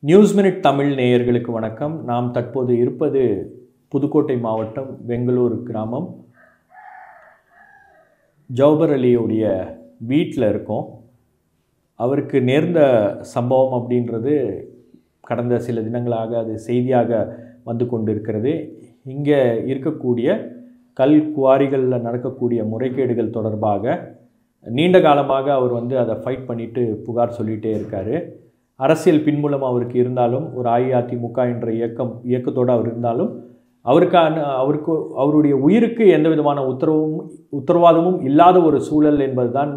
News minute Tamil நேயர்களுக்கு வணக்கம். நாம் தற்போது இருப்பது புதுக்கோட்டை மாவட்டம் வெங்களூர் கிராமம். ஜௌபர் அலியுடைய வீட்டில் இருக்கோம். அவருக்கு நேர்ந்த சம்பவம் அப்படின்றது கடந்த சில தினங்களாக அது செய்தியாக வந்து கொண்டிருக்கிறது. இங்கே இருக்கக்கூடிய கல் குவாரிகளில் நடக்கக்கூடிய முறைகேடுகள் தொடர்பாக நீண்ட காலமாக அவர் அதை ஃபைட் பண்ணிட்டு புகார் சொல்லிகிட்டே இருக்கார். அரசியல் பின்புலம் அவருக்கு இருந்தாலும், ஒரு அஇஅதிமுக என்ற இயக்கத்தோடு அவர் இருந்தாலும், அவருடைய உயிருக்கு எந்த விதமான உத்தரவாதமும் இல்லாத ஒரு சூழல் என்பது தான்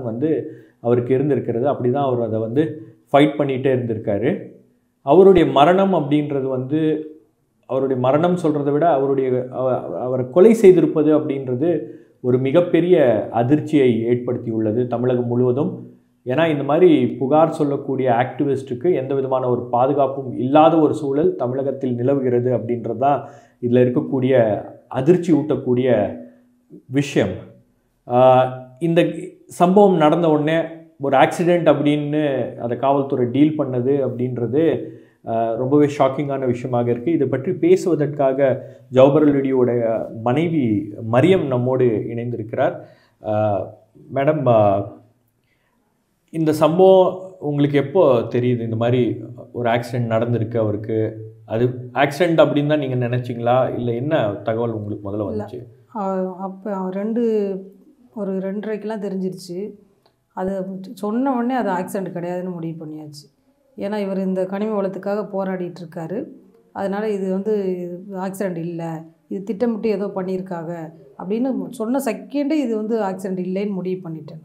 அவருக்கு இருந்திருக்கிறது. அப்படி தான் அவர் அதை ஃபைட் பண்ணிகிட்டே இருந்திருக்காரு. அவருடைய மரணம் அப்படின்றது அவருடைய மரணம் சொல்கிறத விட அவரை கொலை செய்திருப்பது அப்படின்றது ஒரு மிகப்பெரிய அதிர்ச்சியை ஏற்படுத்தியுள்ளது தமிழகம் முழுவதும். ஏன்னா இந்த மாதிரி புகார் சொல்லக்கூடிய ஆக்டிவிஸ்ட்டுக்கு எந்த விதமான ஒரு பாதுகாப்பும் இல்லாத ஒரு சூழல் தமிழகத்தில் நிலவுகிறது அப்படின்றது தான் இதில் இருக்கக்கூடிய அதிர்ச்சி ஊட்டக்கூடிய விஷயம். இந்த சம்பவம் நடந்த உடனே ஒரு ஆக்சிடெண்ட் அப்படின்னு அதை காவல்துறை டீல் பண்ணது அப்படின்றது ரொம்பவே ஷாக்கிங்கான விஷயமாக இருக்குது. இதை பற்றி பேசுவதற்காக ஜௌபர் அலியுடைய மனைவி மரியம் நம்மோடு இணைந்திருக்கிறார். மேடம், இந்த சம்பவம் உங்களுக்கு எப்போ தெரியுது? இந்த மாதிரி ஒரு ஆக்சிடெண்ட் நடந்திருக்கு அவருக்கு, அது ஆக்சிடெண்ட் அப்படின்னு தான் நீங்கள் நினச்சிங்களா, இல்லை என்ன தகவல் உங்களுக்கு முதல்ல வந்துச்சு? அப்போ ஒரு 2:30க்கெலாம் தெரிஞ்சிருச்சு. அது சொன்ன உடனே அது ஆக்சிடெண்ட் கிடையாதுன்னு முடிவு பண்ணியாச்சு. ஏன்னா இவர் இந்த கனிம வளத்துக்காக போராடிட்டு இருக்காரு. அதனால் இது ஆக்சிடெண்ட் இல்லை, இது திட்டமிட்டு ஏதோ பண்ணியிருக்காங்க அப்படின்னு சொன்ன செகண்டே இது ஆக்சிடெண்ட் இல்லைன்னு முடிவு பண்ணிட்டேன்.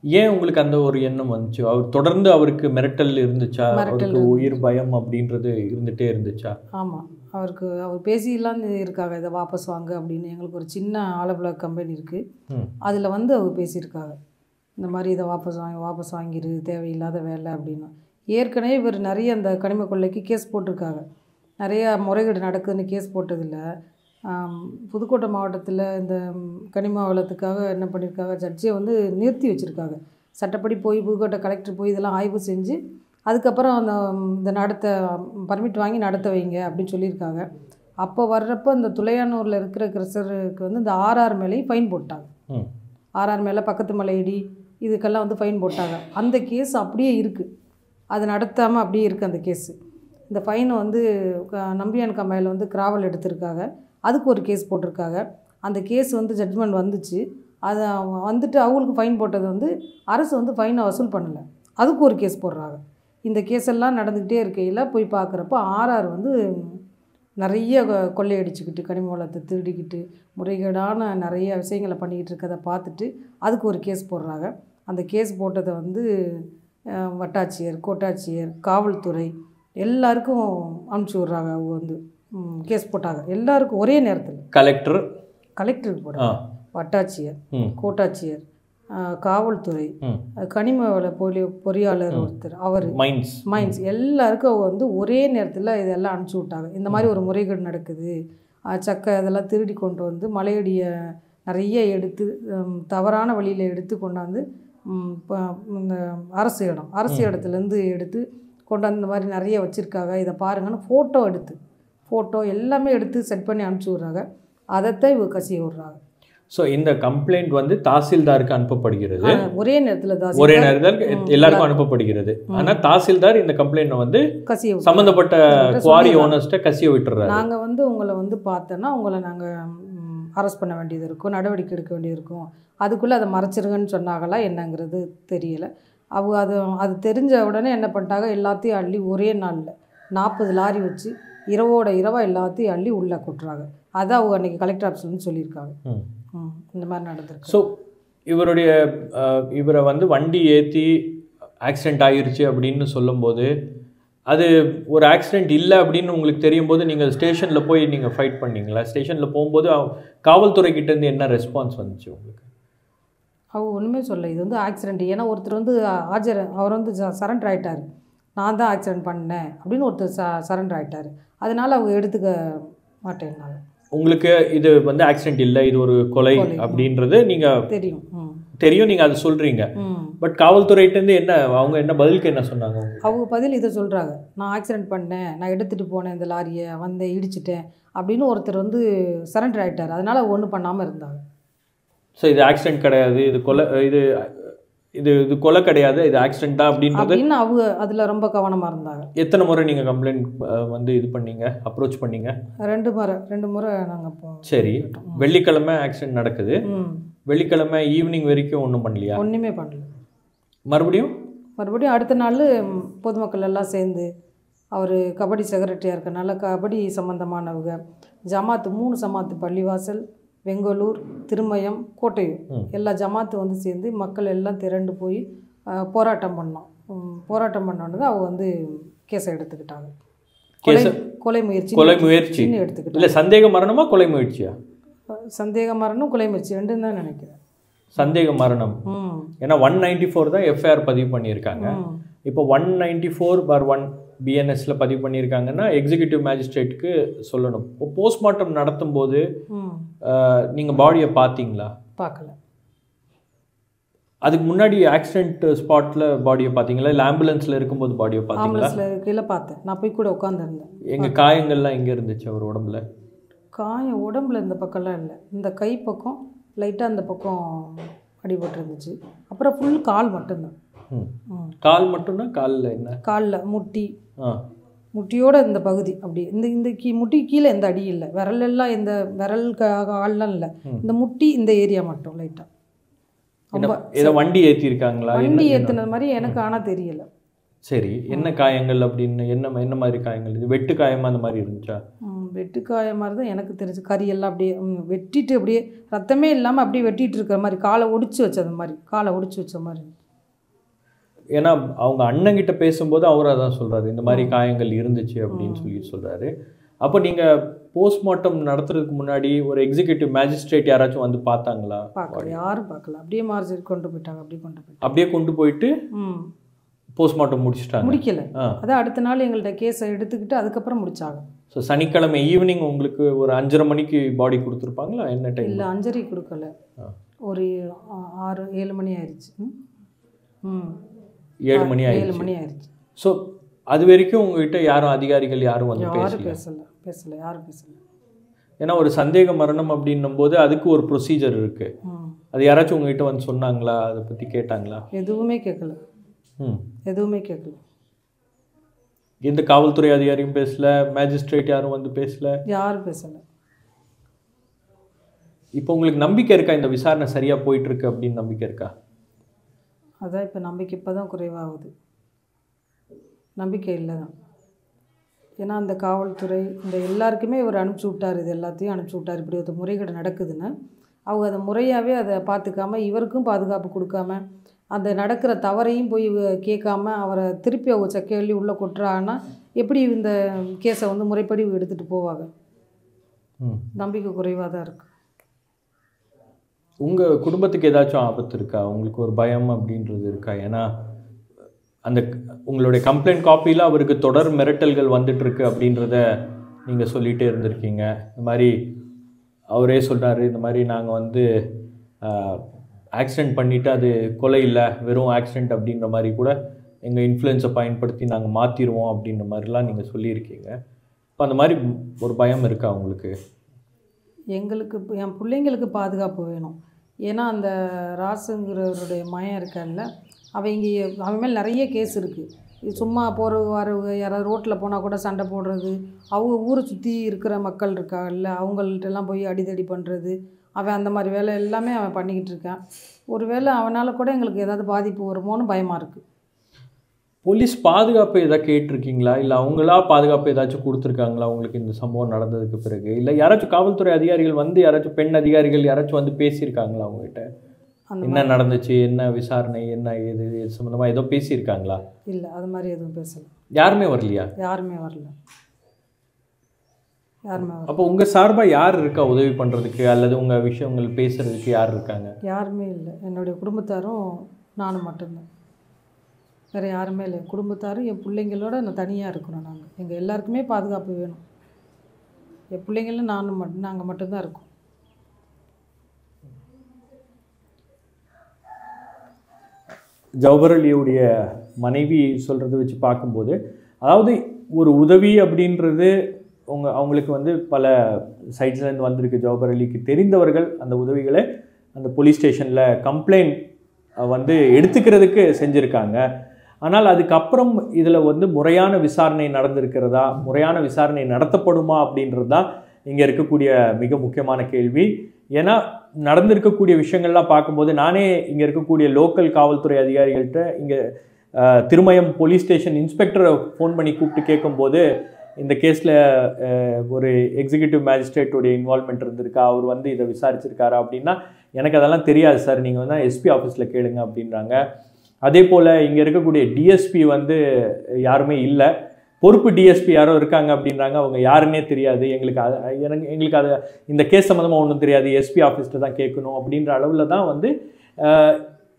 ஏன் உங்களுக்கு அந்த ஒரு எண்ணம் வந்துச்சு? அவர் தொடர்ந்து அவருக்கு மிரட்டல் இருந்துச்சா? அவருக்கு உயிர் பயம் அப்படின்றது இருந்துகிட்டே இருந்துச்சா? ஆமாம், அவர் பேசிலாம் இருக்காங்க, இதை வாபஸ் வாங்க அப்படின்னு. எங்களுக்கு ஒரு சின்ன ஆலப்புழா கம்பெனி இருக்குது, அதில் அவர் பேசியிருக்காங்க, இந்த மாதிரி இதை வாபஸ் வாங்கிடு, தேவையில்லாத வேலை அப்படின்னு. ஏற்கனவே இவர் நிறைய அந்த கனிம கொள்ளைக்கு கேஸ் போட்டிருக்காங்க. நிறையா முறைகேடு நடக்குதுன்னு கேஸ் போட்டதில்லை. புதுக்கோட்டை மாவட்டத்தில் இந்த கனிம வளத்துக்காக என்ன பண்ணியிருக்காங்க, ஜட்ஜை நிறுத்தி வச்சுருக்காங்க. சட்டப்படி போய் புதுக்கோட்டை கலெக்டர் போய் இதெல்லாம் ஆய்வு செஞ்சு அதுக்கப்புறம் இந்த பர்மிட் வாங்கி நடத்த வைங்க அப்படின்னு சொல்லியிருக்காங்க. அப்போ வர்றப்போ இந்த துளையானூரில் இருக்கிற கிரஷருக்கு இந்த ஆர்ஆர் மேலேயும் ஃபைன் போட்டாங்க. ஆர்ஆர் மேலே பக்கத்து மலையடி இதுக்கெல்லாம் ஃபைன் போட்டாங்க. அந்த கேஸ் அப்படியே இருக்குது, அது நடத்தாமல் அப்படியே இருக்குது அந்த கேஸு. இந்த ஃபைன் நம்பியான் கம்மாயில் கிராவல் எடுத்திருக்காங்க, அதுக்கு ஒரு கேஸ் போட்டிருக்காங்க. அந்த கேஸ் ஜட்ஜ்மெண்ட் வந்துச்சு. அதை வந்துட்டு அவங்களுக்கு ஃபைன் போட்டது அரசு ஃபைனை வசூல் பண்ணலை, அதுக்கு ஒரு கேஸ் போடுறாங்க. இந்த கேஸ் எல்லாம் நடந்துக்கிட்டே இருக்கையில் போய் பார்க்குறப்ப ஆர்ஆர் நிறைய கொள்ளையடிச்சுக்கிட்டு கனிம வளத்தை திருடிக்கிட்டு முறைகேடான நிறைய விஷயங்களை பண்ணிக்கிட்டு இருக்கதை பார்த்துட்டு அதுக்கு ஒரு கேஸ் போடுறாங்க. அந்த கேஸ் போட்டதை வட்டாட்சியர், கோட்டாட்சியர், காவல்துறை எல்லாருக்கும் அனுப்பிச்சி விட்றாங்க. அவங்க கேஸ் போட்டாங்க எல்லாருக்கும் ஒரே நேரத்தில். கலெக்டருக்கு போட, வட்டாட்சியர், கோட்டாட்சியர், காவல்துறை, கனிம வள பொறியாளர் ஒருத்தர், அவர் மைன்ஸ் எல்லாருக்கும் ஒரே நேரத்தில் இதெல்லாம் அனுப்பிச்சி விட்டாங்க. இந்த மாதிரி ஒரு முறைகேடு நடக்குது, சக்கை இதெல்லாம் திருடி கொண்டு மலையடியை நிறைய எடுத்து தவறான வழியில் எடுத்து கொண்டாந்து இந்த அரசு இடத்துலேருந்து எடுத்து கொண்டாந்து இந்த மாதிரி நிறைய வச்சுருக்காங்க, இதை பாருங்கன்னு ஃபோட்டோ எல்லாமே எடுத்து செட் பண்ணி அனுப்பிச்சி விட்றாங்க. அதைத்தான் இவங்க கசிய விட்றாங்க. ஸோ இந்த கம்ப்ளைண்ட் தாசில்தாருக்கு அனுப்பப்படுகிறது. ஒரே நேரத்தில் எல்லாருக்கும் அனுப்பப்படுகிறது. ஆனால் தாசில்தார் இந்த கம்ப்ளைண்ட்டை கசிய சம்மந்தப்பட்ட குவாரி ஓனர்ஸ்ட்டை கசிய விட்டுறாரு. நாங்கள் உங்களை பார்த்தோன்னா உங்களை நாங்கள் அரெஸ்ட் பண்ண வேண்டியது இருக்கும், நடவடிக்கை எடுக்க வேண்டியது இருக்கும், அதுக்குள்ளே அதை மறைச்சிருங்கன்னு சொன்னாங்களா என்னங்கிறது தெரியலை. அவங்க அது தெரிஞ்ச உடனே என்ன பண்ணிட்டாங்க, எல்லாத்தையும் அள்ளி ஒரே நாளில் 40 லாரி வச்சு இரவாக எல்லாத்தையும் அள்ளி உள்ளே கொட்டுறாங்க. அதை அவங்க அன்றைக்கி கலெக்டர் ஆஃபீஸ்லேருந்து சொல்லியிருக்காங்க. இந்த மாதிரி நடந்திருக்கு. ஸோ இவரை வண்டி ஏற்றி ஆக்சிடெண்ட் ஆகிருச்சு அப்படின்னு சொல்லும்போது, அது ஒரு ஆக்சிடெண்ட் இல்லை அப்படின்னு உங்களுக்கு தெரியும் போது நீங்கள் ஸ்டேஷனில் போய் நீங்கள் ஃபைட் பண்ணிங்களா? ஸ்டேஷனில் போகும்போது காவல்துறைக்கிட்டேருந்து என்ன ரெஸ்பான்ஸ் வந்துச்சு உங்களுக்கு? அவங்க ஒன்றுமே சொல்ல, இது ஆக்சிடெண்ட். ஏன்னா ஒருத்தர் அவர் சரண்டர் ஆகிட்டார், நான் தான் ஆக்சிடெண்ட் பண்ணேன் அப்படின்னு ஒருத்தர் சரண்டர் ஆகிட்டார். அதனால் அவங்க எடுத்துக்க மாட்டேன்னாங்க. உங்களுக்கு இது ஆக்சிடெண்ட் இல்லை, இது ஒரு கொலை அப்படின்றது நீங்கள் தெரியும். தெரியும், நீங்கள் அதை சொல்கிறீங்க. ம். பட் காவல்துறையிட்டேருந்து என்ன அவங்க என்ன பதிலுக்கு என்ன சொன்னாங்க உங்களுக்கு? அவங்க பதில் இதை சொல்கிறாங்க, நான் ஆக்சிடென்ட் பண்ணேன், நான் எடுத்துகிட்டு போனேன் இந்த லாரியை, வந்தேன் இடிச்சிட்டேன் அப்படின்னு ஒருத்தர் வந்து சரண்டர் ஆகிட்டார். அதனால் ஒன்றும் பண்ணாமல் இருந்தாங்க. ஸோ இது ஆக்சிடென்ட் கிடையாது, இது கொலை, இது இது இது கொலை கிடையாது, இது ஆக்சிடென்ட் தான் அப்படின்றது அப்படின்னு அவங்க அதில் ரொம்ப கவனமாக இருந்தாங்க. எத்தனை முறை நீங்கள் கம்ப்ளைண்ட் வந்து இது பண்ணீங்க, அப்ரோச் பண்ணீங்க? 2 முறை நாங்கள் இப்போ. சரி, வெள்ளிக்கிழமை ஆக்சிடென்ட் நடக்குது. வெள்ளிக்கிழமை ஈவினிங் வரைக்கும் ஒன்றும் பண்ணலையா? ஒன்றுமே பண்ணல. மறுபடியும் அடுத்த நாள் பொதுமக்கள் எல்லாம் சேர்ந்து, அவர் கபடி செக்ரட்டரியாக இருக்கனால கபடி சம்மந்தமானவங்க ஜமாத்து 3 ஜமாத்து, பள்ளிவாசல், வெங்கலூர், திருமயம், கோட்டையூர் எல்லா ஜமாத்து வந்து சேர்ந்து மக்கள் எல்லாம் திரண்டு போய் போராட்டம் பண்ணோம். போராட்டம் பண்ணோன்னு அவங்க வந்து கேஸை எடுத்துக்கிட்டாங்க. கொலை முயற்சி எடுத்துக்கிட்டாங்க. இல்லை சந்தேக மரணமா கொலை முயற்சியா? சந்தேக மரணம், கொலை முயற்சி ரெண்டும் தான் நினைக்கிறேன். சந்தேக மரணம். ஏன்னா 194 தான் எஃப்ஐஆர் பதிவு பண்ணியிருக்காங்க. இப்போ 194/1 பிஎன்எஸ்ல பதிவு பண்ணியிருக்காங்கன்னா எக்ஸிக்யூட்டிவ் மேஜிஸ்ட்ரேட்டுக்கு சொல்லணும். இப்போ போஸ்ட்மார்ட்டம் நடத்தும் போது நீங்கள் பாடியை பார்த்தீங்களா? பார்க்கல. அதுக்கு முன்னாடி ஆக்சிடென்ட் ஸ்பாட்டில் பாடியை பார்த்தீங்களா, இல்லை ஆம்புலன்ஸில் இருக்கும்போது பாடியை பார்த்தீங்களா? ஆம்புலன்ஸில் கீழே பார்த்தேன், நான் போய் கூட உட்காந்துருந்தேன். எங்கள் காயங்கள்லாம் எங்கே இருந்துச்சு அவர் உடம்புல? காயம் உடம்புல இந்த பக்கம்லாம் இல்லை, இந்த கை பக்கம் லைட்டாக அந்த பக்கம் அடிபட்டு இருந்துச்சு. அப்புறம் ஃபுல் கால் மட்டும்தான். கால் மட்டும்தான்? காலில் என்ன? காலில் முட்டியோட இந்த பகுதி அப்படி இந்த முட்டி கீழே எந்த அடி இல்லை, விரல் எல்லாம் எந்த விரல் கால்லாம் இல்லை, இந்த முட்டி இந்த ஏரியா மட்டும் லைட்டாக. ஏதோ வண்டி ஏற்றிருக்காங்களா? வண்டி ஏற்றினது மாதிரி எனக்கு ஆனால் தெரியலை. சரி, என்ன காயங்கள் அப்படின்னு? என்ன மாதிரி காயங்கள்? இது வெட்டு காயமாக அந்த மாதிரி இருந்துச்சா? வெட்டு காயம் மாதிரி தான் எனக்கு தெரிஞ்சு. கறியெல்லாம் அப்படியே வெட்டிட்டு அப்படியே ரத்தமே இல்லாமல் அப்படியே வெட்டிட்டு இருக்கிற மாதிரி, காலை ஒடிச்சு வச்சது மாதிரி, காலை ஒடிச்சு வச்ச மாதிரி. ஏன்னா அவங்க அண்ணங்கிட்ட பேசும்போது அவர் அதான் சொல்கிறாரு, இந்த மாதிரி காயங்கள் இருந்துச்சு அப்படின்னு சொல்கிறாரு. அப்போ நீங்கள் போஸ்ட்மார்ட்டம் நடத்துறதுக்கு முன்னாடி ஒரு எக்ஸிக்யூட்டிவ் மேஜிஸ்ட்ரேட் யாராச்சும் வந்து பார்த்தாங்களா? பார்க்கல, யாரும் பார்க்கல. அப்படியே மார்ஜி கொண்டு போயிட்டாங்க. அப்படியே கொண்டு போயிட்டு போஸ்ட்மார்ட்டம் முடிக்கல. அதான் அடுத்த நாள் எங்கள்கிட்ட கேஸை எடுத்துக்கிட்டு அதுக்கப்புறம் முடிச்சாங்க. ஸோ சனிக்கிழமை ஈவினிங் உங்களுக்கு ஒரு 5:30 மணிக்கு பாடி கொடுத்துருப்பாங்களா? என்ன டைம்? இல்லை, 5:30 கொடுக்கல, ஒரு 6-7 மணி ஆயிடுச்சு. 7 மணி ஆயிடுச்சு. ஸோ அது வரைக்கும் உங்ககிட்ட யாரும் அதிகாரிகள் யாரும் வந்து பேசல. யாரும் பேசல. ஏன்னா ஒரு சந்தேக மரணம் அப்படின்னும் போது அதுக்கு ஒரு ப்ரொசீஜர் இருக்குது. அது யாராச்சும் உங்ககிட்ட வந்து சொன்னாங்களா? அதை பற்றி கேட்டாங்களா? எதுவுமே கேட்கல. எந்த காவல்துறை அதிகாரியும் பேசல, மேஜிஸ்ட்ரேட் யாரும் வந்து பேசல? யாரும் பேசல. இப்போ உங்களுக்கு நம்பிக்கை இருக்கா இந்த விசாரணை சரியாக போயிட்டுருக்கு அப்படின்னு நம்பிக்கை இருக்கா? அதான் இப்போ நம்பிக்கை இப்போ தான் குறைவாகுது. நம்பிக்கை இல்லை தான். ஏன்னா அந்த காவல்துறை இந்த எல்லாருக்குமே இவர் அனுப்பிச்சி விட்டார், இது எல்லாத்தையும் அனுப்பிச்சி விட்டார். இப்படி ஒரு முறைகேடு நடக்குதுன்னு அவங்க அதை முறையாகவே அதை பார்த்துக்காம, இவருக்கும் பாதுகாப்பு கொடுக்காம, அந்த நடக்கிற தவறையும் போய் கேட்காம அவரை திருப்பி அவங்க செக்கையள்ளி உள்ளே கொட்டுறாங்கன்னா எப்படி இந்த கேஸை வந்து முறைப்படி எடுத்துகிட்டு போவாங்க? நம்பிக்கை குறைவாக தான் இருக்குது. உங்கள் குடும்பத்துக்கு ஏதாச்சும் ஆபத்து இருக்கா? உங்களுக்கு ஒரு பயம் அப்படின்றது இருக்கா? ஏன்னா அந்த உங்களுடைய கம்ப்ளைண்ட் காப்பியில் அவருக்கு தொடர் மிரட்டல்கள் வந்துட்டுருக்கு அப்படின்றத நீங்கள் சொல்லிகிட்டே இருந்திருக்கீங்க. இந்த மாதிரி அவரே சொல்கிறாரு, இந்த மாதிரி நாங்கள் வந்து ஆக்சிடெண்ட் பண்ணிவிட்டு அது கொலை இல்லை, வெறும் ஆக்சிடெண்ட் அப்படின்ற மாதிரி கூட எங்கள் இன்ஃப்ளூயன்ஸை பயன்படுத்தி நாங்கள் மாற்றிடுவோம் அப்படின்ற மாதிரிலாம் நீங்கள் சொல்லியிருக்கீங்க. இப்போ அந்த மாதிரி ஒரு பயம் இருக்கா உங்களுக்கு? எங்களுக்கு என் பிள்ளைங்களுக்கு பாதுகாப்பு வேணும். ஏன்னா அந்த ராசுங்கிறவருடைய மயம் இருக்கார்ல, அவன் மேல் நிறைய கேஸ் இருக்குது. சும்மா வரவங்க யாராவது ரோட்டில் போனால் கூட சண்டை போடுறது, அவங்க ஊரை சுற்றி இருக்கிற மக்கள் இருக்காங்கல்ல அவங்கள்ட்டெல்லாம் போய் அடிதடி பண்ணுறது, அவன் அந்த மாதிரி வேலை எல்லாமே அவன் பண்ணிக்கிட்டு இருக்கான். ஒரு வேளை அவனால் கூட எங்களுக்கு ஏதாவது பாதிப்பு வருமோன்னு பயமாக இருக்குது. போலீஸ் பாதுகாப்பு எதாவது கேட்டிருக்கீங்களா? இல்லை அவங்களா பாதுகாப்பு ஏதாச்சும் கொடுத்துருக்காங்களா உங்களுக்கு இந்த சம்பவம் நடந்ததுக்கு பிறகு? இல்லை யாராச்சும் காவல்துறை அதிகாரிகள் வந்து யாராச்சும் பெண் அதிகாரிகள் யாராச்சும் வந்து பேசியிருக்காங்களா அவங்ககிட்ட? என்ன நடந்துச்சு, என்ன விசாரணை, என்ன ஏது சம்மந்தமாக ஏதோ பேசியிருக்காங்களா? இல்லை, அது மாதிரி எதுவும் பேசலை. யாருமே வரலையா? யாருமே வரல. அப்போ உங்கள் சார்பாக யார் இருக்கா உதவி பண்ணுறதுக்கு அல்லது உங்கள் விஷயங்கள் பேசுகிறதுக்கு யார் இருக்காங்க? யாருமே இல்லை. என்னுடைய குடும்பத்தாரும் நானும் மட்டும்தான், வேறு யாருமே இல்லை. குடும்பத்தாரும் என் பிள்ளைங்களோட நான் தனியாக இருக்கிறோம். எங்கள் எல்லாருக்குமே பாதுகாப்பு வேணும். என் பிள்ளைங்களும் நாங்கள் மட்டும்தான் இருக்கோம். ஜவஹர் அலியுடைய மனைவி சொல்கிறத வச்சு பார்க்கும்போது, அதாவது ஒரு உதவி அப்படின்றது அவங்களுக்கு வந்து பல சைட்ஸ்லேருந்து வந்திருக்கு. ஜவஹர் அலிக்கு தெரிந்தவர்கள் அந்த உதவிகளை அந்த போலீஸ் ஸ்டேஷனில் கம்ப்ளைண்ட் வந்து எடுத்துக்கிறதுக்கு செஞ்சுருக்காங்க. ஆனால் அதுக்கப்புறம் இதில் வந்து முறையான விசாரணை நடந்திருக்கிறதா, முறையான விசாரணை நடத்தப்படுமா அப்படின்றது தான் இங்கே இருக்கக்கூடிய மிக முக்கியமான கேள்வி. ஏன்னா நடந்திருக்கக்கூடிய விஷயங்கள்லாம் பார்க்கும்போது, நானே இங்கே இருக்கக்கூடிய லோக்கல் காவல்துறை அதிகாரிகள்கிட்ட இங்கே திருமயம் போலீஸ் ஸ்டேஷன் இன்ஸ்பெக்டரை ஃபோன் பண்ணி கூப்பிட்டு கேட்கும்போது, இந்த கேஸில் ஒரு எக்ஸிக்யூட்டிவ் மேஜிஸ்ட்ரேட்டுடைய இன்வால்மெண்ட் இருந்திருக்கா, அவர் வந்து இதை விசாரிச்சிருக்காரா அப்படின்னா, எனக்கு அதெல்லாம் தெரியாது சார், நீங்கள் வந்து எஸ்பி ஆஃபீஸில் கேளுங்க அப்படின்றாங்க. அதே போல் இங்கே இருக்கக்கூடிய டிஎஸ்பி வந்து யாருமே இல்லை, பொறுப்பு டிஎஸ்பி யாரோ இருக்காங்க அப்படின்றாங்க, அவங்க யாருன்னே தெரியாது, எங்களுக்கு அது இந்த கேஸ் சம்மந்தமாக ஒன்றும் தெரியாது, எஸ்பி ஆஃபீஸில் தான் கேட்கணும் அப்படின்ற அளவில் தான் வந்து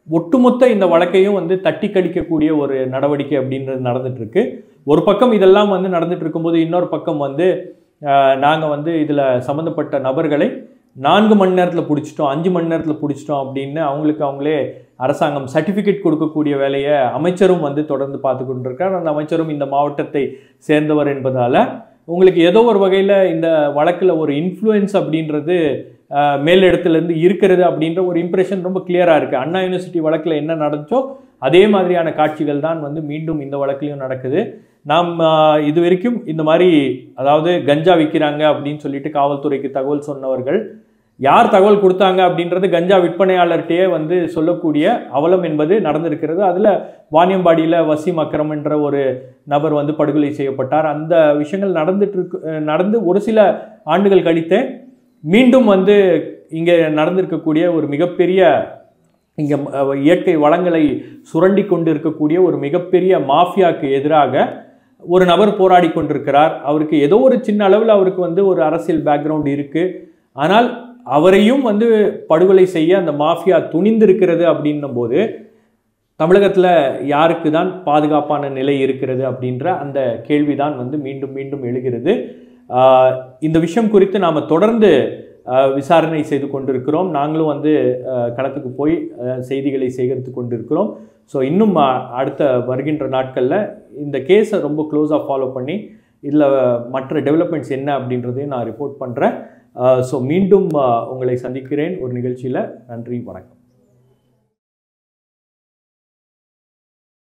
ஒட்டுமொத்த இந்த வழக்கையும் வந்து தட்டி கழிக்கக்கூடிய ஒரு நடவடிக்கை அப்படின்றது நடந்துகிட்ருக்கு. ஒரு பக்கம் இதெல்லாம் வந்து நடந்துட்டு இருக்கும்போது, இன்னொரு பக்கம் வந்து நாங்கள் வந்து இதில் சம்மந்தப்பட்ட நபர்களை 4 மணி நேரத்தில் பிடிச்சிட்டோம், 5 மணி நேரத்தில் பிடிச்சிட்டோம் அப்படின்னு அவங்களே அரசாங்கம் சர்டிஃபிகேட் கொடுக்கக்கூடிய வேலையை அமைச்சரும் வந்து தொடர்ந்து பார்த்து கொண்டிருக்கார். அந்த அமைச்சரும் இந்த மாவட்டத்தை சேர்ந்தவர் என்பதால் உங்களுக்கு ஏதோ ஒரு வகையில் இந்த வழக்கில் ஒரு இன்ஃப்ளூயன்ஸ் அப்படின்றது மேலிடத்துலேருந்து இருக்கிறது அப்படின்ற ஒரு இம்ப்ரெஷன் ரொம்ப கிளியராக இருக்குது. அண்ணா யூனிவர்சிட்டி வழக்கில் என்ன நடந்துச்சோ அதே மாதிரியான காட்சிகள் தான் வந்து மீண்டும் இந்த வழக்கிலையும் நடக்குது. நாம் இது வரைக்கும் இந்த மாதிரி, அதாவது கஞ்சா விற்கிறாங்க அப்படின்னு சொல்லிட்டு காவல்துறைக்கு தகவல் சொன்னவர்கள் யார் தகவல் கொடுத்தாங்க அப்படின்றது கஞ்சா விற்பனையாளர்கிட்டயே வந்து சொல்லக்கூடிய அவலம் என்பது நடந்திருக்கிறது. அதில் வாணியம்பாடியில் வசீம் அக்ரம் என்ற ஒரு நபர் வந்து படுகொலை செய்யப்பட்டார். அந்த விஷயங்கள் நடந்து ஒரு சில ஆண்டுகள் கழித்து மீண்டும் வந்து இங்கே நடந்திருக்கக்கூடிய ஒரு மிகப்பெரிய, இங்கே இயற்கை வளங்களை சுரண்டி கொண்டு இருக்கக்கூடிய ஒரு மிகப்பெரிய மாஃபியாவுக்கு எதிராக ஒரு நபர் போராடி கொண்டிருக்கிறார். அவருக்கு ஏதோ ஒரு சின்ன அளவில் அவருக்கு வந்து ஒரு அரசியல் பேக்ரவுண்ட் இருக்குது. ஆனால் அவரையும் வந்து படுகொலை செய்ய அந்த மாஃபியா துணிந்திருக்கிறது அப்படின்னும் போது, தமிழகத்தில் யாருக்கு தான் பாதுகாப்பான நிலை இருக்கிறது அப்படின்ற அந்த கேள்விதான் வந்து மீண்டும் மீண்டும் எழுகிறது. இந்த விஷயம் குறித்து நாம் தொடர்ந்து விசாரணை செய்து கொண்டிருக்கிறோம். நாங்களும் வந்து களத்துக்கு போய் செய்திகளை சேகரித்து கொண்டிருக்கிறோம். ஸோ இன்னும் அடுத்த வருகின்ற நாட்களில் இந்த கேஸை ரொம்ப க்ளோஸாக ஃபாலோ பண்ணி இதில் மற்ற டெவலப்மெண்ட்ஸ் என்ன அப்படின்றதையும் நான் ரிப்போர்ட் பண்ணுறேன். ஸோ மீண்டும் உங்களை சந்திக்கிறேன் ஒரு நிகழ்ச்சியில். நன்றி, வணக்கம்.